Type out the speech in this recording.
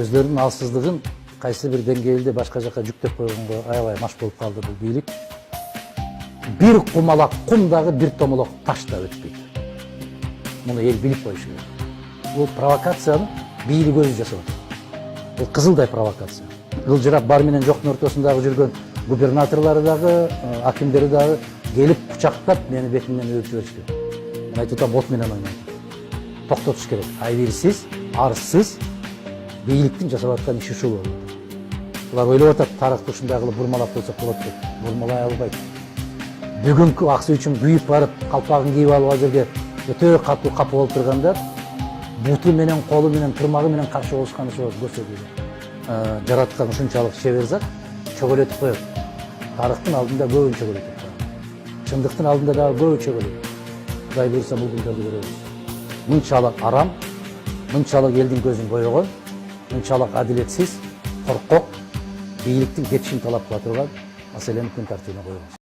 өздөрүнүн алсыздыгын кайсы бир деңгээлде башка жака жүктөп койгонго аябай маш болуп калды бул бийлик. Бир кумалак кум дагы бир томолок таш да өтпөйт. Муну эл билип коюшу керек. Бул провокациянын бийлик өзү жасап атат. Бул кызылдай провокация. Ылжырап бар менен жоктун ортосундагы жүргөн губернаторлору дагы, акимдери дагы келип кучактап мени бетимден өбүп жиберишти. Мен айтып атам, от менен ойнойт. Токтотуш керек. Айбирсиз, арсыз бийликтин жасап аткан иши ушул болду. Булар ойлоп атат, тарыхты ушундай кылып бурмалап койсок болот деп. Бурмалай албайт. Бүгүнкү аксы үчүн күйүп барып, калпагын кийип алып ал жерге өтө катуу капы болуп турганда буту менен, колу менен, тырмагы менен каршы болушкан ошо көрсөтүлдү. Жараткан ушунчалык шеберзат чөгөлөтүп коет. Тарыхтын алдында көбүн чөгөлөтөт. Чындыктын алдында дагы көбүн чөгөлөйт. Кудай буйруса бул күндөрдү көрөбүз. Мынчалык арам, мынчалык элдин көзүн боёгон, мынчалык адилетсиз, коркок бийликтин кетишин талап кыла турган маселени күн тартибине коебуз.